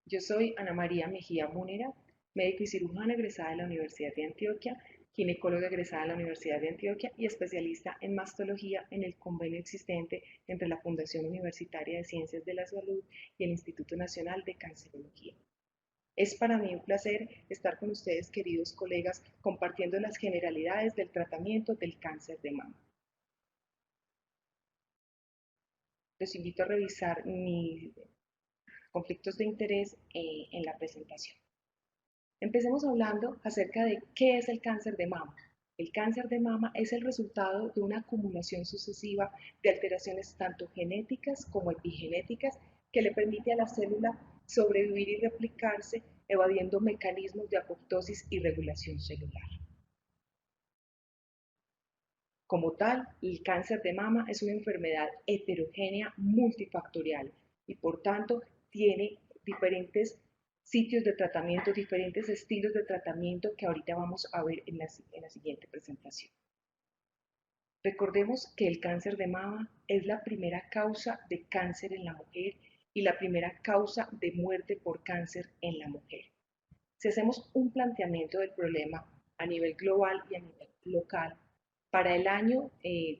Yo soy Ana María Mejía Múnera, médico y cirujana egresada de la Universidad de Antioquia, ginecóloga egresada de la Universidad de Antioquia y especialista en mastología en el convenio existente entre la Fundación Universitaria de Ciencias de la Salud y el Instituto Nacional de Cancerología. Es para mí un placer estar con ustedes, queridos colegas, compartiendo las generalidades del tratamiento del cáncer de mama. Los invito a revisar mis conflictos de interés en la presentación. Empecemos hablando acerca de qué es el cáncer de mama. El cáncer de mama es el resultado de una acumulación sucesiva de alteraciones tanto genéticas como epigenéticas que le permite a la célula sobrevivir y replicarse evadiendo mecanismos de apoptosis y regulación celular. Como tal, el cáncer de mama es una enfermedad heterogénea multifactorial y por tanto tiene diferentes sitios de tratamiento, diferentes estilos de tratamiento que ahorita vamos a ver en la siguiente presentación. Recordemos que el cáncer de mama es la primera causa de cáncer en la mujer y la primera causa de muerte por cáncer en la mujer. Si hacemos un planteamiento del problema a nivel global y a nivel local, para el año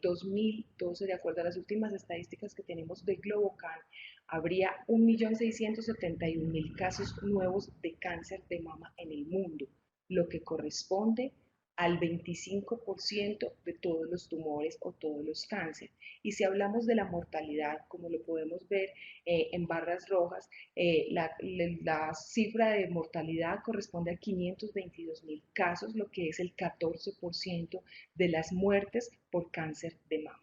2012, de acuerdo a las últimas estadísticas que tenemos de Globocan, habría 1.671.000 casos nuevos de cáncer de mama en el mundo, lo que corresponde al 25% de todos los tumores o todos los cánceres. Y si hablamos de la mortalidad, como lo podemos ver en barras rojas, la cifra de mortalidad corresponde a 522.000 casos, lo que es el 14% de las muertes por cáncer de mama.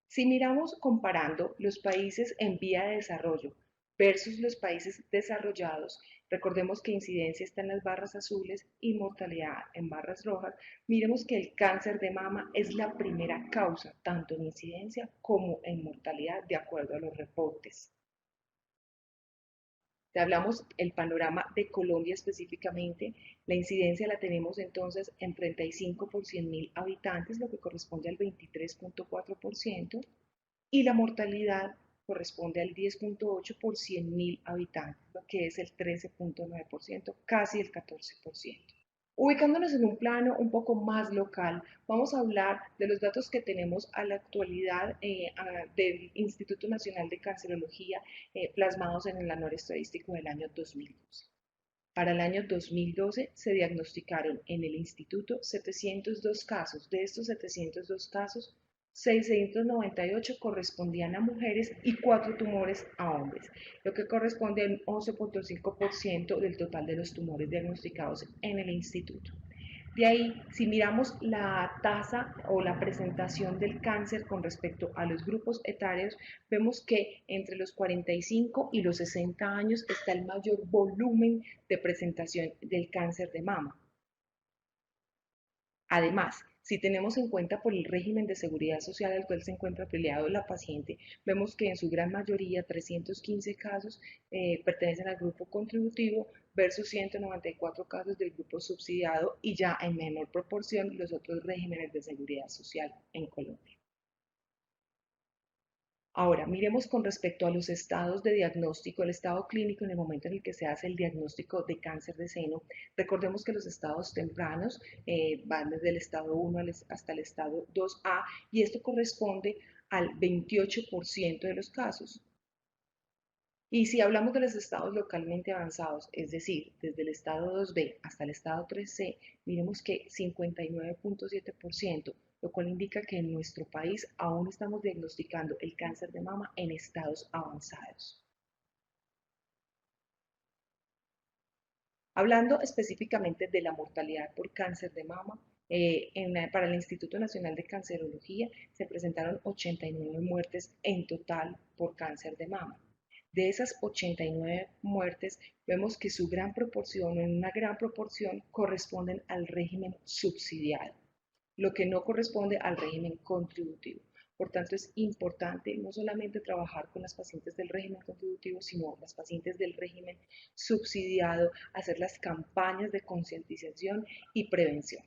Si miramos comparando los países en vía de desarrollo versus los países desarrollados, recordemos que incidencia está en las barras azules y mortalidad en barras rojas, miremos que el cáncer de mama es la primera causa, tanto en incidencia como en mortalidad, de acuerdo a los reportes. Si hablamos el panorama de Colombia específicamente, la incidencia la tenemos entonces en 35 por 100.000 habitantes, lo que corresponde al 23.4%, y la mortalidad corresponde al 10.8 por 100.000 habitantes, lo que es el 13.9%, casi el 14%. Ubicándonos en un plano un poco más local, vamos a hablar de los datos que tenemos a la actualidad del Instituto Nacional de Cancerología plasmados en el anuario estadístico del año 2012. Para el año 2012 se diagnosticaron en el instituto 702 casos. De estos 702 casos, 698 correspondían a mujeres y 4 tumores a hombres, lo que corresponde al 11.5% del total de los tumores diagnosticados en el instituto. De ahí, si miramos la tasa o la presentación del cáncer con respecto a los grupos etarios, vemos que entre los 45 y los 60 años está el mayor volumen de presentación del cáncer de mama. Además, si tenemos en cuenta por el régimen de seguridad social al cual se encuentra afiliado la paciente, vemos que en su gran mayoría, 315 casos, pertenecen al grupo contributivo versus 194 casos del grupo subsidiado y ya en menor proporción los otros regímenes de seguridad social en Colombia. Ahora, miremos con respecto a los estados de diagnóstico, el estado clínico en el momento en el que se hace el diagnóstico de cáncer de seno. Recordemos que los estados tempranos van desde el estado 1 hasta el estado 2A y esto corresponde al 28% de los casos. Y si hablamos de los estados localmente avanzados, es decir, desde el estado 2B hasta el estado 3C, miremos que 59.7%, lo cual indica que en nuestro país aún estamos diagnosticando el cáncer de mama en estados avanzados. Hablando específicamente de la mortalidad por cáncer de mama, para el Instituto Nacional de Cancerología se presentaron 89 muertes en total por cáncer de mama. De esas 89 muertes, vemos que su gran proporción, en una gran proporción, corresponden al régimen subsidiado, lo que no corresponde al régimen contributivo. Por tanto, es importante no solamente trabajar con las pacientes del régimen contributivo, sino las pacientes del régimen subsidiado, hacer las campañas de concientización y prevención.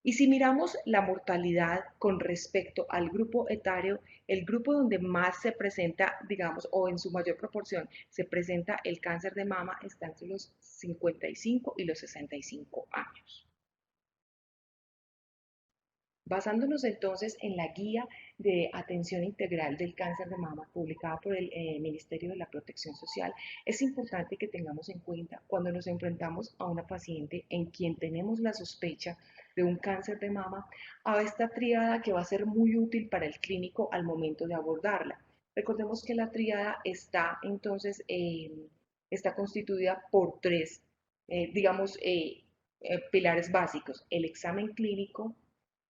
Y si miramos la mortalidad con respecto al grupo etario, el grupo donde más se presenta, digamos, o en su mayor proporción se presenta el cáncer de mama está entre los 55 y los 65 años. Basándonos entonces en la guía de atención integral del cáncer de mama publicada por el Ministerio de la Protección Social, es importante que tengamos en cuenta cuando nos enfrentamos a una paciente en quien tenemos la sospecha de un cáncer de mama, a esta tríada que va a ser muy útil para el clínico al momento de abordarla. Recordemos que la tríada está entonces está constituida por tres, digamos, pilares básicos: el examen clínico,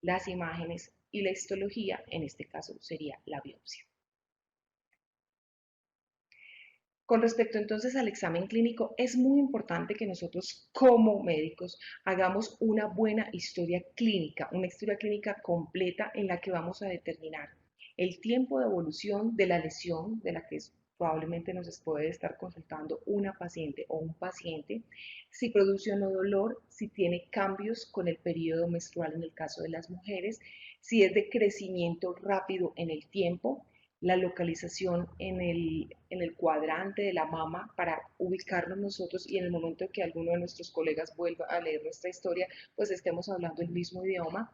las imágenes y la histología, en este caso sería la biopsia. Con respecto entonces al examen clínico, es muy importante que nosotros como médicos hagamos una buena una historia clínica completa en la que vamos a determinar el tiempo de evolución de la lesión de la que probablemente nos puede estar consultando una paciente o un paciente, si produce o no dolor, si tiene cambios con el periodo menstrual en el caso de las mujeres, si es de crecimiento rápido en el tiempo, la localización en el cuadrante de la mama para ubicarnos nosotros y en el momento que alguno de nuestros colegas vuelva a leer nuestra historia, pues estemos hablando el mismo idioma,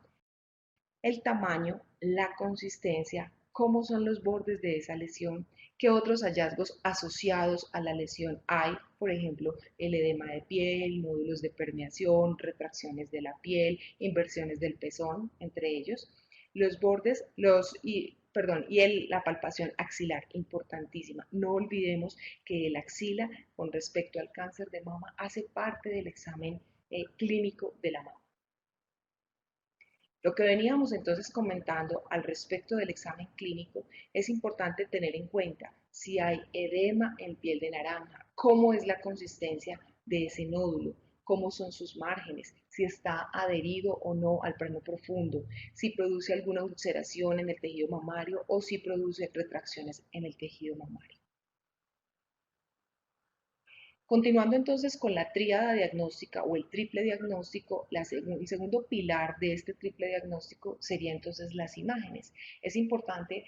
el tamaño, la consistencia, cómo son los bordes de esa lesión, qué otros hallazgos asociados a la lesión hay, por ejemplo, el edema de piel, nódulos de permeación, retracciones de la piel, inversiones del pezón, entre ellos, los bordes, la palpación axilar, importantísima. No olvidemos que el axila, con respecto al cáncer de mama, hace parte del examen clínico de la mama. Lo que veníamos entonces comentando al respecto del examen clínico, es importante tener en cuenta si hay edema en piel de naranja, cómo es la consistencia de ese nódulo, cómo son sus márgenes, si está adherido o no al plano profundo, si produce alguna ulceración en el tejido mamario o si produce retracciones en el tejido mamario. Continuando entonces con la tríada diagnóstica o el triple diagnóstico, el segundo pilar de este triple diagnóstico sería entonces las imágenes. Es importante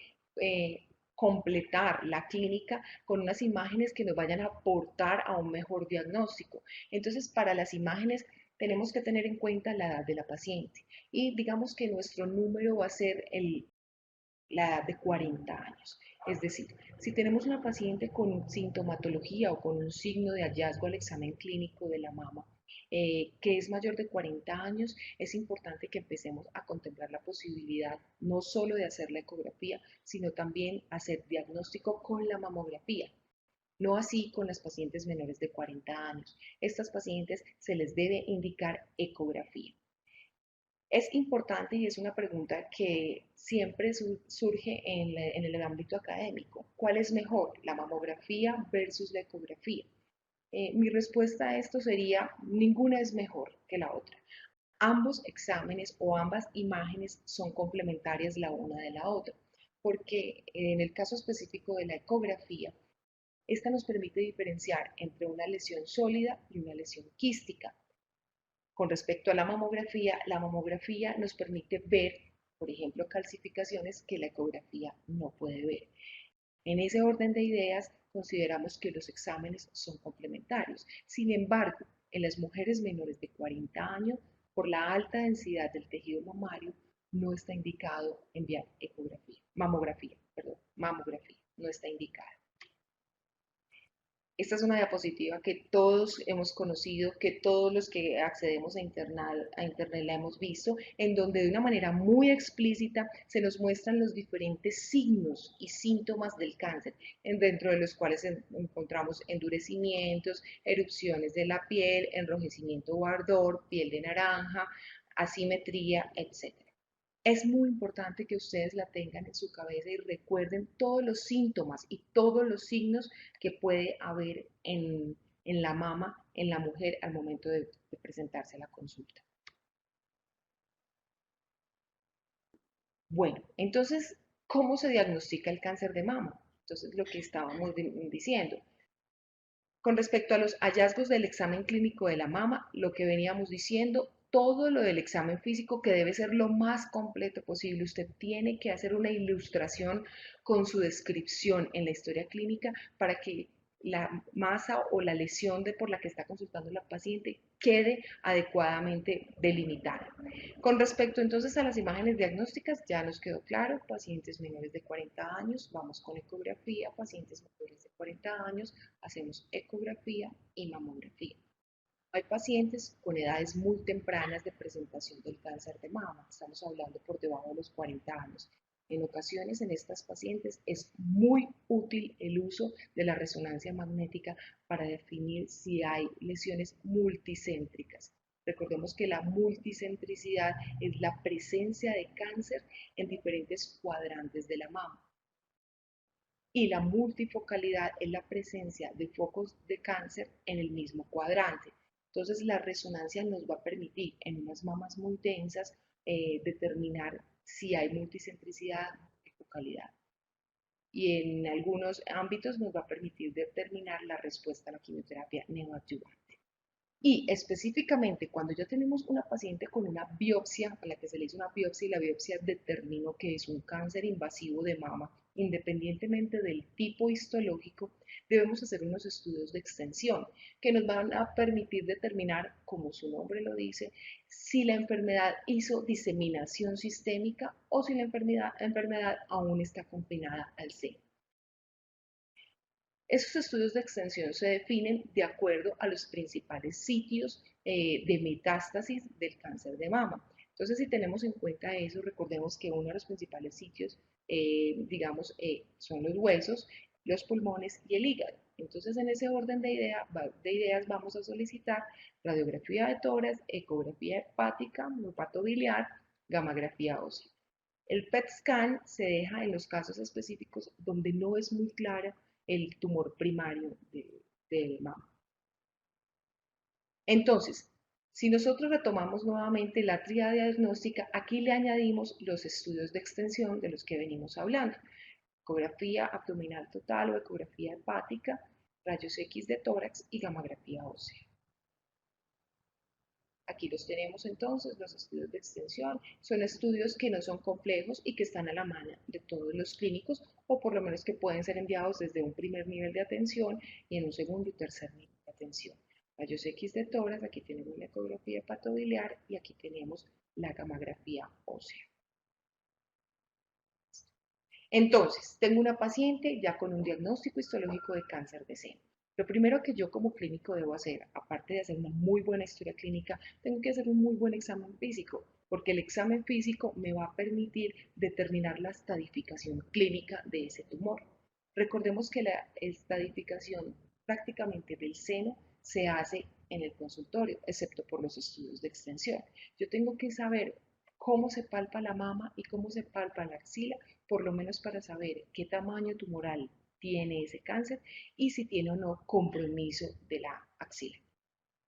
completar la clínica con unas imágenes que nos vayan a aportar a un mejor diagnóstico. Entonces, para las imágenes tenemos que tener en cuenta la edad de la paciente y digamos que nuestro número va a ser la edad de 40 años. Es decir, si tenemos una paciente con sintomatología o con un signo de hallazgo al examen clínico de la mama, que es mayor de 40 años, es importante que empecemos a contemplar la posibilidad no solo de hacer la ecografía, sino también hacer diagnóstico con la mamografía. No así con las pacientes menores de 40 años. Estas pacientes se les debe indicar ecografía. Es importante y es una pregunta que siempre surge en el ámbito académico. ¿Cuál es mejor, la mamografía versus la ecografía? Mi respuesta a esto sería: ninguna es mejor que la otra. Ambos exámenes o ambas imágenes son complementarias la una de la otra, porque en el caso específico de la ecografía, esta nos permite diferenciar entre una lesión sólida y una lesión quística. Con respecto a la mamografía nos permite ver, por ejemplo, calcificaciones que la ecografía no puede ver. En ese orden de ideas, consideramos que los exámenes son complementarios. Sin embargo, en las mujeres menores de 40 años, por la alta densidad del tejido mamario, no está indicado enviar mamografía, no está indicada. Esta es una diapositiva que todos hemos conocido, que todos los que accedemos a internet la hemos visto, en donde de una manera muy explícita se nos muestran los diferentes signos y síntomas del cáncer, dentro de los cuales encontramos endurecimientos, erupciones de la piel, enrojecimiento o ardor, piel de naranja, asimetría, etc. Es muy importante que ustedes la tengan en su cabeza y recuerden todos los síntomas y todos los signos que puede haber en la mama, en la mujer al momento de presentarse a la consulta. Bueno, entonces, ¿cómo se diagnostica el cáncer de mama? Entonces, lo que estábamos diciendo. Con respecto a los hallazgos del examen clínico de la mama, lo que veníamos diciendo, todo lo del examen físico, que debe ser lo más completo posible. Usted tiene que hacer una ilustración con su descripción en la historia clínica para que la masa o la lesión por la que está consultando la paciente quede adecuadamente delimitada. Con respecto entonces a las imágenes diagnósticas, ya nos quedó claro, pacientes menores de 40 años, vamos con ecografía, pacientes mayores de 40 años, hacemos ecografía y mamografía. Hay pacientes con edades muy tempranas de presentación del cáncer de mama, estamos hablando por debajo de los 40 años. En ocasiones en estas pacientes es muy útil el uso de la resonancia magnética para definir si hay lesiones multicéntricas. Recordemos que la multicentricidad es la presencia de cáncer en diferentes cuadrantes de la mama. Y la multifocalidad es la presencia de focos de cáncer en el mismo cuadrante. Entonces la resonancia nos va a permitir en unas mamas muy densas determinar si hay multicentricidad y focalidad. Y en algunos ámbitos nos va a permitir determinar la respuesta a la quimioterapia neoadyuvante. Y específicamente cuando ya tenemos una paciente con una biopsia, a la que se le hizo una biopsia y la biopsia determinó que es un cáncer invasivo de mama, independientemente del tipo histológico, debemos hacer unos estudios de extensión que nos van a permitir determinar, como su nombre lo dice, si la enfermedad hizo diseminación sistémica o si la enfermedad aún está confinada al seno. Esos estudios de extensión se definen de acuerdo a los principales sitios de metástasis del cáncer de mama. Entonces, si tenemos en cuenta eso, recordemos que uno de los principales sitios, son los huesos, los pulmones y el hígado. Entonces, en ese orden de ideas vamos a solicitar radiografía de tórax, ecografía hepática, olfato biliar, gamografía ósea. El PET scan se deja en los casos específicos donde no es muy clara el tumor primario de mama. Entonces, si nosotros retomamos nuevamente la tríada diagnóstica, aquí le añadimos los estudios de extensión de los que venimos hablando. Ecografía abdominal total o ecografía hepática, rayos X de tórax y gamografía ósea. Aquí los tenemos entonces, los estudios de extensión. Son estudios que no son complejos y que están a la mano de todos los clínicos, o por lo menos que pueden ser enviados desde un primer nivel de atención y en un segundo y tercer nivel de atención. Rayos X de tórax, aquí tenemos la ecografía hepatobiliar y aquí tenemos la gamografía ósea. Entonces, tengo una paciente ya con un diagnóstico histológico de cáncer de seno. Lo primero que yo como clínico debo hacer, aparte de hacer una muy buena historia clínica, tengo que hacer un muy buen examen físico, porque el examen físico me va a permitir determinar la estadificación clínica de ese tumor. Recordemos que la estadificación prácticamente del seno se hace en el consultorio, excepto por los estudios de extensión. Yo tengo que saber cómo se palpa la mama y cómo se palpa la axila, por lo menos para saber qué tamaño tumoral tiene ese cáncer y si tiene o no compromiso de la axila.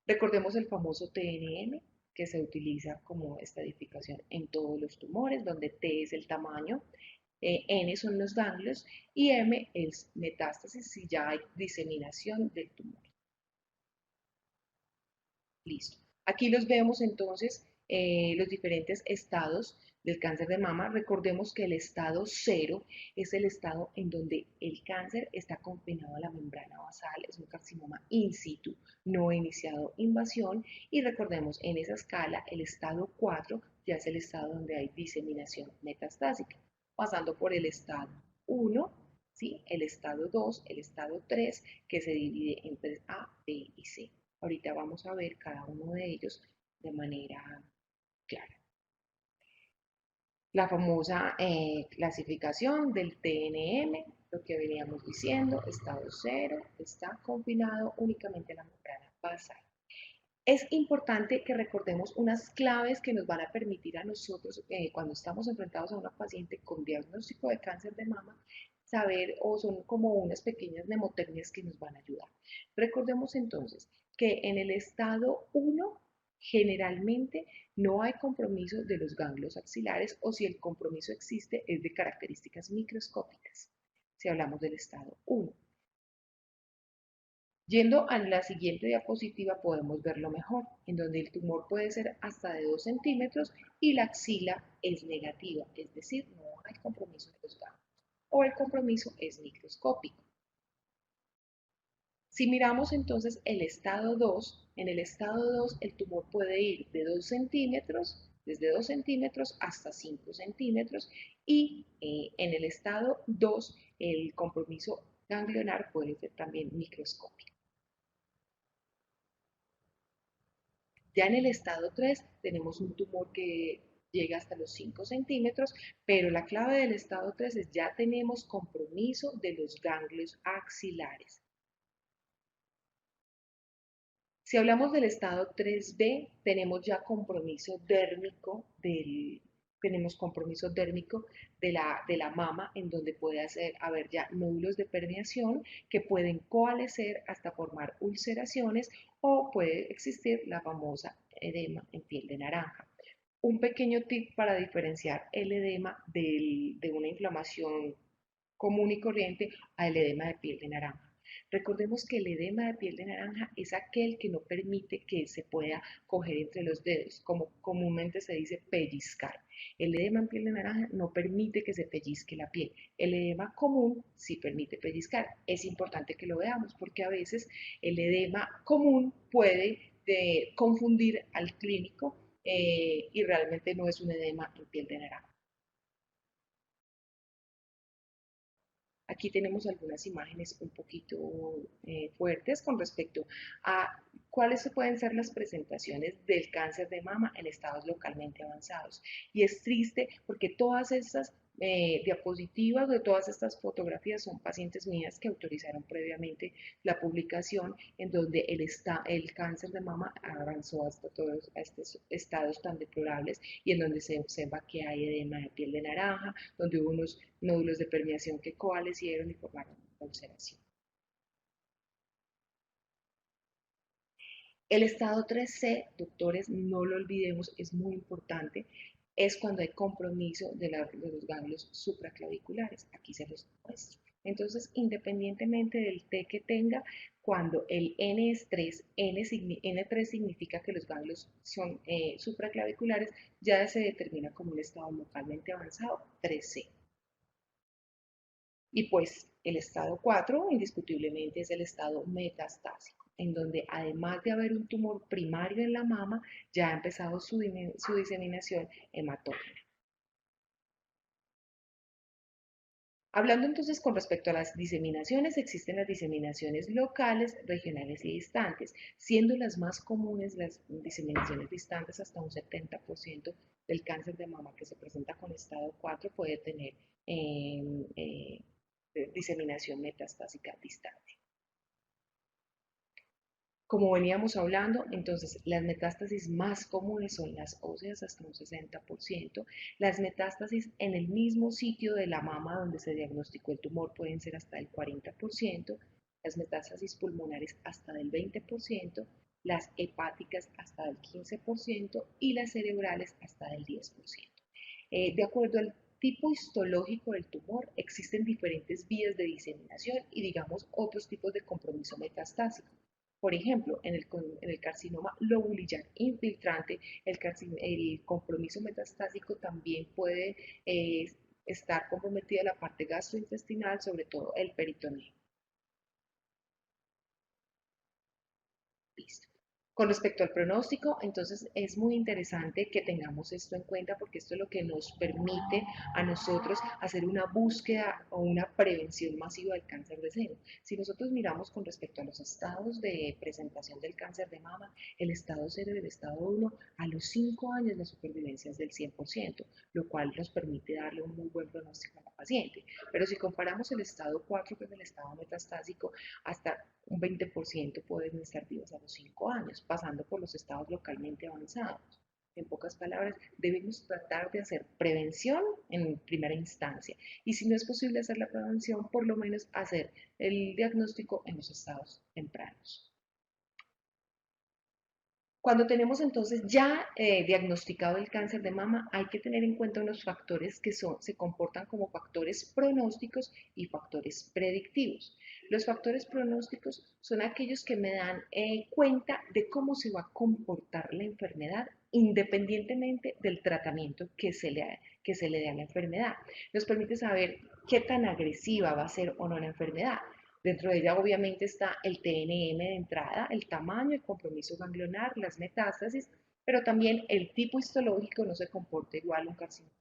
Recordemos el famoso TNM, que se utiliza como estadificación en todos los tumores, donde T es el tamaño, N son los ganglios y M es metástasis si ya hay diseminación del tumor. Listo. Aquí los vemos entonces los diferentes estados del cáncer de mama. Recordemos que el estado 0 es el estado en donde el cáncer está confinado a la membrana basal, es un carcinoma in situ, no ha iniciado invasión. Y recordemos, en esa escala, el estado 4 ya es el estado donde hay diseminación metastásica, pasando por el estado 1, ¿sí? El estado 2, el estado 3, que se divide entre A, B y C. Ahorita vamos a ver cada uno de ellos de manera clara. La famosa clasificación del TNM, lo que veníamos diciendo, estado 0, está confinado únicamente a la membrana basal. Es importante que recordemos unas claves que nos van a permitir a nosotros, cuando estamos enfrentados a una paciente con diagnóstico de cáncer de mama, saber, o son como unas pequeñas mnemotecnias que nos van a ayudar. Recordemos entonces que en el estado 1 generalmente no hay compromiso de los ganglios axilares, o si el compromiso existe es de características microscópicas, si hablamos del estado 1. Yendo a la siguiente diapositiva podemos verlo mejor, en donde el tumor puede ser hasta de 2 centímetros y la axila es negativa, es decir, no hay compromiso de los ganglios o el compromiso es microscópico. Si miramos entonces el estado 2, en el estado 2 el tumor puede ir de 2 centímetros, desde 2 centímetros hasta 5 centímetros y en el estado 2 el compromiso ganglionar puede ser también microscópico. Ya en el estado 3 tenemos un tumor que llega hasta los 5 centímetros, pero la clave del estado 3 es ya tenemos compromiso de los ganglios axilares. Si hablamos del estado 3B, tenemos compromiso dérmico de la mama, en donde puede haber ya nódulos de permeación que pueden coalescer hasta formar ulceraciones o puede existir la famosa edema en piel de naranja. Un pequeño tip para diferenciar el edema de una inflamación común y corriente al edema de piel de naranja. Recordemos que el edema de piel de naranja es aquel que no permite que se pueda coger entre los dedos, como comúnmente se dice pellizcar. El edema en piel de naranja no permite que se pellizque la piel. El edema común sí permite pellizcar. Es importante que lo veamos porque a veces el edema común puede confundir al clínico y realmente no es un edema en piel de naranja. Aquí tenemos algunas imágenes un poquito fuertes con respecto a cuáles pueden ser las presentaciones del cáncer de mama en estados localmente avanzados. Y es triste porque todas estas diapositivas de todas estas fotografías son pacientes mías que autorizaron previamente la publicación en donde el cáncer de mama avanzó hasta todos estos estados tan deplorables y en donde se observa que hay edema de piel de naranja, donde hubo unos nódulos de permeación que coalescieron y formaron una ulceración. El estado 3C, doctores, no lo olvidemos, es muy importante, es cuando hay compromiso de los ganglios supraclaviculares. Aquí se los muestro. Entonces, independientemente del T que tenga, cuando el N es 3, N3 significa que los ganglios son supraclaviculares, ya se determina como un estado localmente avanzado 3C. Y pues el estado 4 indiscutiblemente es el estado metastásico, en donde además de haber un tumor primario en la mama, ya ha empezado su diseminación hematógena. Hablando entonces con respecto a las diseminaciones, existen las diseminaciones locales, regionales y distantes, siendo las más comunes las diseminaciones distantes. Hasta un 70% del cáncer de mama que se presenta con estado 4 puede tener eh, eh, diseminación metastásica distante. Como veníamos hablando, entonces las metástasis más comunes son las óseas, hasta un 60%. Las metástasis en el mismo sitio de la mama donde se diagnosticó el tumor pueden ser hasta el 40%, las metástasis pulmonares hasta del 20%, las hepáticas hasta del 15% y las cerebrales hasta del 10%. De acuerdo al tipo histológico del tumor, existen diferentes vías de diseminación y, digamos, otros tipos de compromiso metastásico. Por ejemplo, en el carcinoma lobulillar infiltrante, el compromiso metastásico también puede estar comprometida la parte gastrointestinal, sobre todo el peritoneo. Listo. Con respecto al pronóstico, entonces es muy interesante que tengamos esto en cuenta porque esto es lo que nos permite a nosotros hacer una búsqueda o una prevención masiva del cáncer de seno. Si nosotros miramos con respecto a los estados de presentación del cáncer de mama, el estado 0 y el estado 1, a los 5 años la supervivencia es del 100%, lo cual nos permite darle un muy buen pronóstico a la paciente. Pero si comparamos el estado 4 con el estado metastásico, hasta un 20% pueden estar vivos a los 5 años, pasando por los estados localmente avanzados. En pocas palabras, debemos tratar de hacer prevención en primera instancia. Y si no es posible hacer la prevención, por lo menos hacer el diagnóstico en los estados tempranos. Cuando tenemos entonces ya diagnosticado el cáncer de mama, hay que tener en cuenta unos factores que se comportan como factores pronósticos y factores predictivos. Los factores pronósticos son aquellos que me dan cuenta de cómo se va a comportar la enfermedad independientemente del tratamiento que se le dé a la enfermedad. Nos permite saber qué tan agresiva va a ser o no la enfermedad. Dentro de ella obviamente está el TNM de entrada, el tamaño, el compromiso ganglionar, las metástasis, pero también el tipo histológico no se comporta igual un carcinoma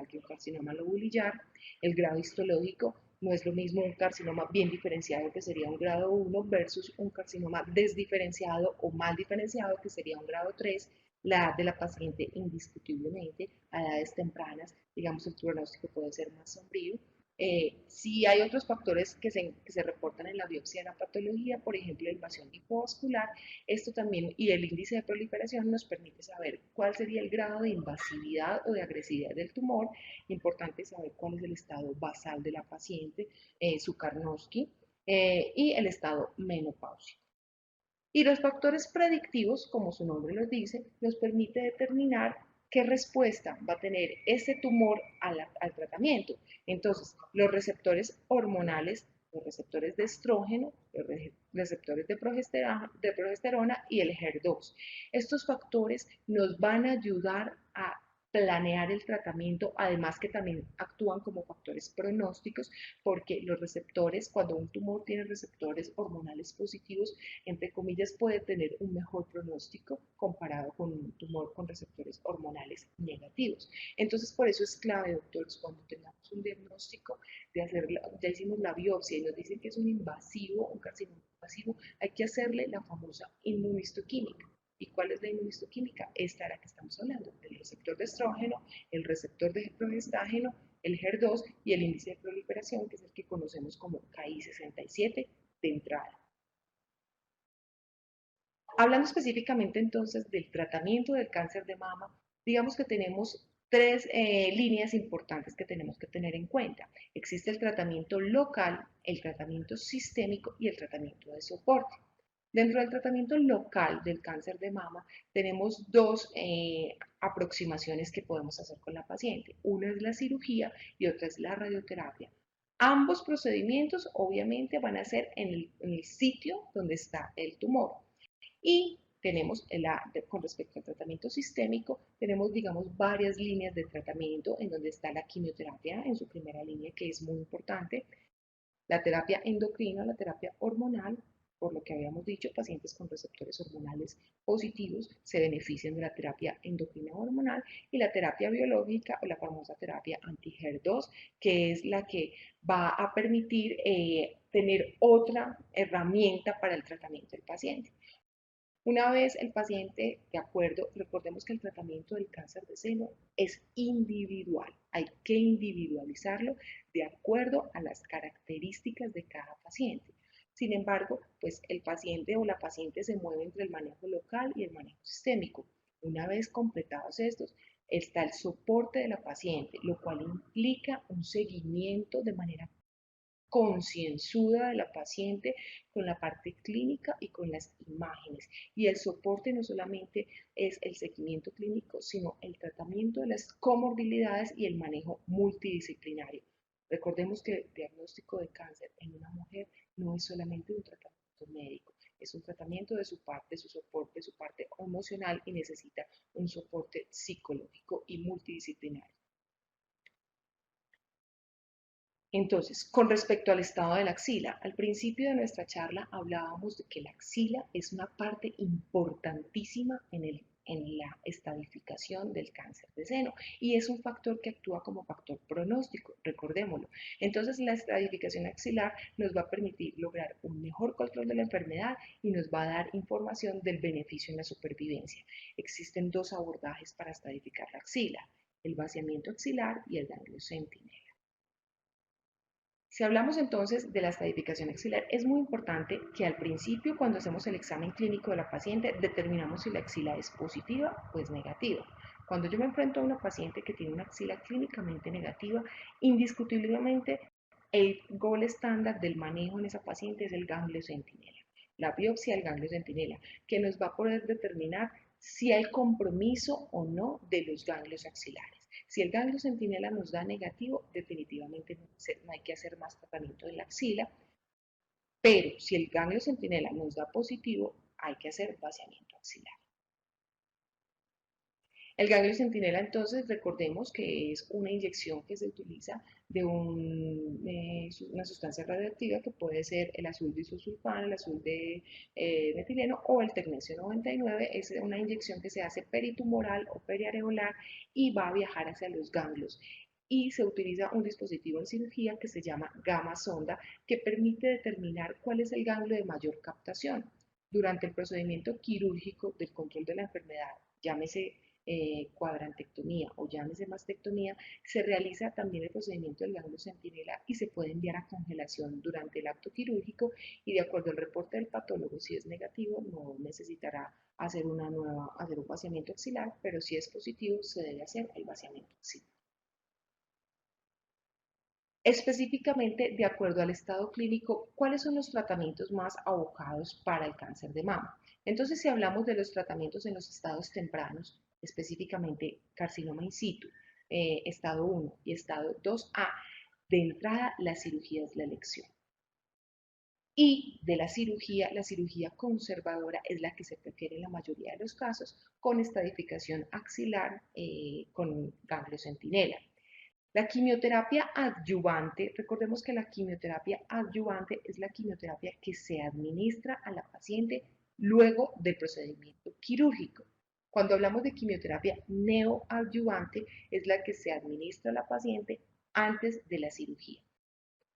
que un carcinoma lobulillar. El grado histológico no es lo mismo un carcinoma bien diferenciado que sería un grado 1 versus un carcinoma desdiferenciado o mal diferenciado que sería un grado 3. La edad de la paciente indiscutiblemente a edades tempranas, digamos, el pronóstico puede ser más sombrío. Si hay otros factores que se reportan en la biopsia de la patología, por ejemplo, la invasión lipovascular, esto también y el índice de proliferación nos permite saber cuál sería el grado de invasividad o de agresividad del tumor. Importante saber cuál es el estado basal de la paciente, su Karnofsky, y el estado menopáusico. Y los factores predictivos, como su nombre los dice, nos permite determinar qué respuesta va a tener ese tumor al tratamiento. Entonces, los receptores hormonales, los receptores de estrógeno, los receptores de progesterona y el HER2. Estos factores nos van a ayudar a planear el tratamiento, además que también actúan como factores pronósticos, porque los receptores, cuando un tumor tiene receptores hormonales positivos, entre comillas, puede tener un mejor pronóstico comparado con un tumor con receptores hormonales negativos. Entonces, por eso es clave, doctores, cuando tengamos un diagnóstico de hacerla, ya hicimos la biopsia y nos dicen que es un invasivo, un carcinoma invasivo, hay que hacerle la famosa inmunistoquímica. ¿Y cuál es la inmunistoquímica? Esta es la que estamos hablando, el receptor de estrógeno, el receptor de progestágeno, el HER2 y el índice de proliferación, que es el que conocemos como KI67 de entrada. Hablando específicamente entonces del tratamiento del cáncer de mama, digamos que tenemos tres líneas importantes que tenemos que tener en cuenta. Existe el tratamiento local, el tratamiento sistémico y el tratamiento de soporte. Dentro del tratamiento local del cáncer de mama tenemos dos aproximaciones que podemos hacer con la paciente. Una es la cirugía y otra es la radioterapia. Ambos procedimientos obviamente van a ser en el sitio donde está el tumor. Y tenemos, con respecto al tratamiento sistémico, tenemos, digamos, varias líneas de tratamiento en donde está la quimioterapia en su primera línea, que es muy importante, la terapia endocrina, la terapia hormonal, por lo que habíamos dicho, pacientes con receptores hormonales positivos se benefician de la terapia endocrina hormonal y la terapia biológica o la famosa terapia anti-HER2, que es la que va a permitir tener otra herramienta para el tratamiento del paciente. Una vez el paciente, de acuerdo, recordemos que el tratamiento del cáncer de seno es individual, hay que individualizarlo de acuerdo a las características de cada paciente. Sin embargo, pues el paciente o la paciente se mueve entre el manejo local y el manejo sistémico. Una vez completados estos, está el soporte de la paciente, lo cual implica un seguimiento de manera concienzuda de la paciente con la parte clínica y con las imágenes. Y el soporte no solamente es el seguimiento clínico, sino el tratamiento de las comorbilidades y el manejo multidisciplinario. Recordemos que el diagnóstico de cáncer en una mujer no es solamente un tratamiento médico, es un tratamiento de su parte, su soporte, su parte emocional y necesita un soporte psicológico y multidisciplinario. Entonces, con respecto al estado de la axila, al principio de nuestra charla hablábamos de que la axila es una parte importantísima en la estadificación del cáncer de seno y es un factor que actúa como factor pronóstico, recordémoslo. Entonces, la estadificación axilar nos va a permitir lograr un mejor control de la enfermedad y nos va a dar información del beneficio en la supervivencia. Existen dos abordajes para estadificar la axila, el vaciamiento axilar y el ganglio centinela. Si hablamos entonces de la estadificación axilar, es muy importante que al principio, cuando hacemos el examen clínico de la paciente, determinamos si la axila es positiva o es negativa. Cuando yo me enfrento a una paciente que tiene una axila clínicamente negativa, indiscutiblemente el gol estándar del manejo en esa paciente es el ganglio centinela, la biopsia del ganglio centinela, que nos va a poder determinar si hay compromiso o no de los ganglios axilares. Si el ganglio centinela nos da negativo, definitivamente no hay que hacer más tratamiento de la axila, pero si el ganglio centinela nos da positivo, hay que hacer vaciamiento axilar. El ganglio centinela, entonces, recordemos que es una inyección que se utiliza de una sustancia radioactiva que puede ser el azul de isosulfano, el azul de metileno o el tecnesio 99. Es una inyección que se hace peritumoral o periareolar y va a viajar hacia los ganglios. Y se utiliza un dispositivo en cirugía que se llama gamma sonda, que permite determinar cuál es el ganglio de mayor captación. Durante el procedimiento quirúrgico del control de la enfermedad, llámese cuadrantectomía o llámese mastectomía, se realiza también el procedimiento del ganglio centinela y se puede enviar a congelación durante el acto quirúrgico y de acuerdo al reporte del patólogo, si es negativo, no necesitará hacer un vaciamiento axilar, pero si es positivo, se debe hacer el vaciamiento axilar. Específicamente, de acuerdo al estado clínico, ¿cuáles son los tratamientos más abocados para el cáncer de mama? Entonces, si hablamos de los tratamientos en los estados tempranos, específicamente carcinoma in situ, estado 1 y estado 2A, de entrada la cirugía es la elección. Y de la cirugía conservadora es la que se prefiere en la mayoría de los casos, con estadificación axilar con ganglio centinela. La quimioterapia adyuvante, recordemos que la quimioterapia adyuvante es la quimioterapia que se administra a la paciente luego del procedimiento quirúrgico. Cuando hablamos de quimioterapia neoadyuvante, es la que se administra a la paciente antes de la cirugía.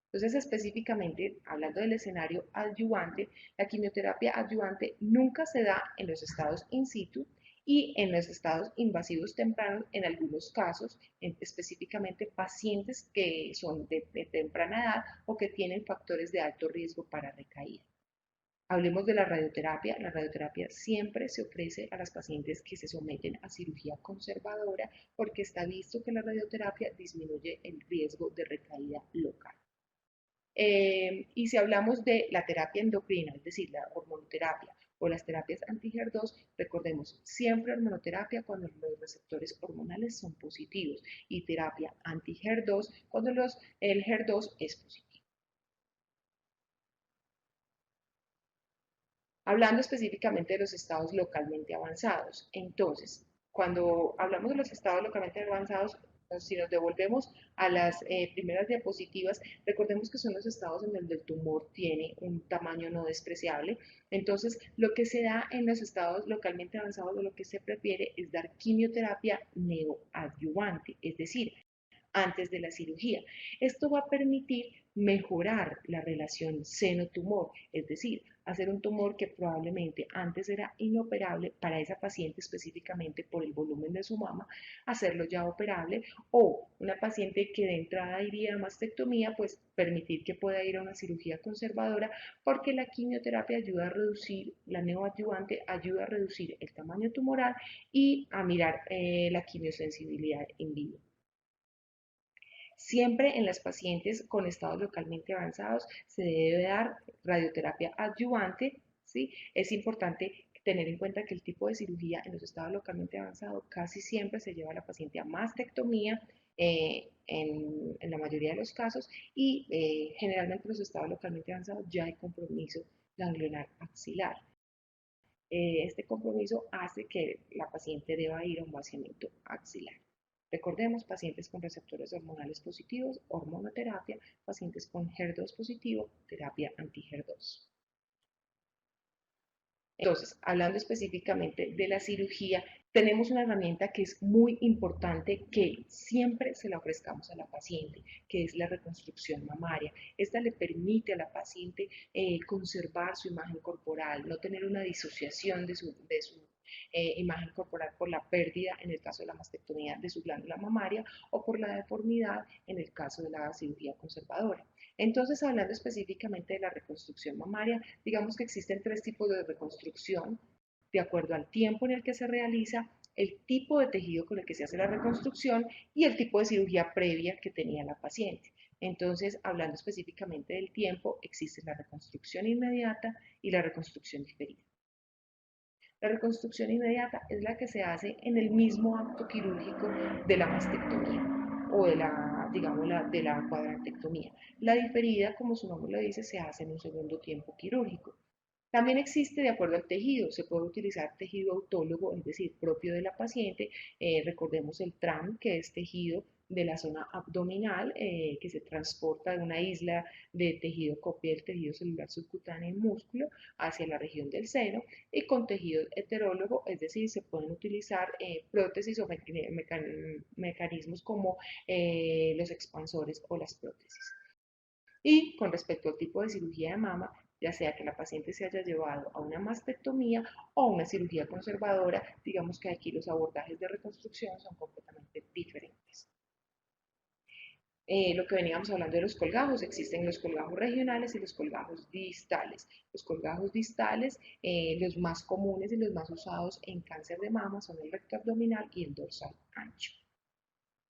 Entonces, específicamente, hablando del escenario adyuvante, la quimioterapia adyuvante nunca se da en los estados in situ y en los estados invasivos tempranos, en algunos casos, específicamente pacientes que son de temprana edad o que tienen factores de alto riesgo para recaída. Hablemos de la radioterapia. La radioterapia siempre se ofrece a las pacientes que se someten a cirugía conservadora porque está visto que la radioterapia disminuye el riesgo de recaída local. Y si hablamos de la terapia endocrina, es decir, la hormonoterapia o las terapias anti-HER2, recordemos siempre hormonoterapia cuando los receptores hormonales son positivos y terapia anti-HER2 cuando el HER2 es positivo. Hablando específicamente de los estados localmente avanzados, entonces, cuando hablamos de los estados localmente avanzados, si nos devolvemos a las primeras diapositivas, recordemos que son los estados en donde el tumor tiene un tamaño no despreciable. Entonces, lo que se da en los estados localmente avanzados, o lo que se prefiere, es dar quimioterapia neoadyuvante, es decir, antes de la cirugía. Esto va a permitir mejorar la relación seno-tumor, es decir, hacer un tumor que probablemente antes era inoperable para esa paciente específicamente por el volumen de su mama, hacerlo ya operable, o una paciente que de entrada iría a mastectomía, pues permitir que pueda ir a una cirugía conservadora porque la quimioterapia ayuda a reducir, la neoadyuvante ayuda a reducir el tamaño tumoral y a mirar la quimiosensibilidad in vivo. Siempre en las pacientes con estados localmente avanzados se debe dar radioterapia adyuvante, ¿sí? Es importante tener en cuenta que el tipo de cirugía en los estados localmente avanzados casi siempre se lleva a la paciente a mastectomía en la mayoría de los casos y generalmente en los estados localmente avanzados ya hay compromiso ganglionar axilar. Este compromiso hace que la paciente deba ir a un vaciamiento axilar. Recordemos, pacientes con receptores hormonales positivos, hormonoterapia, pacientes con HER2 positivo, terapia anti-HER2. Entonces, hablando específicamente de la cirugía, tenemos una herramienta que es muy importante que siempre se la ofrezcamos a la paciente, que es la reconstrucción mamaria. Esta le permite a la paciente conservar su imagen corporal, no tener una disociación de su imagen corporal por la pérdida, en el caso de la mastectomía, de su glándula mamaria o por la deformidad en el caso de la cirugía conservadora. Entonces, hablando específicamente de la reconstrucción mamaria, digamos que existen tres tipos de reconstrucción de acuerdo al tiempo en el que se realiza, el tipo de tejido con el que se hace la reconstrucción y el tipo de cirugía previa que tenía la paciente. Entonces, hablando específicamente del tiempo, existe la reconstrucción inmediata y la reconstrucción diferida. La reconstrucción inmediata es la que se hace en el mismo acto quirúrgico de la mastectomía o de la, digamos, de la cuadrantectomía. La diferida, como su nombre lo dice, se hace en un segundo tiempo quirúrgico. También existe de acuerdo al tejido, se puede utilizar tejido autólogo, es decir, propio de la paciente. Recordemos el TRAM, que es tejido de la zona abdominal, que se transporta de una isla de tejido copia del tejido celular subcutáneo y músculo hacia la región del seno, y con tejido heterólogo, es decir, se pueden utilizar prótesis o mecanismos como los expansores o las prótesis. Y con respecto al tipo de cirugía de mama, ya sea que la paciente se haya llevado a una mastectomía o una cirugía conservadora, digamos que aquí los abordajes de reconstrucción son completamente diferentes. Lo que veníamos hablando de los colgajos, existen los colgajos regionales y los colgajos distales. Los colgajos distales, los más comunes y los más usados en cáncer de mama son el recto abdominal y el dorsal ancho.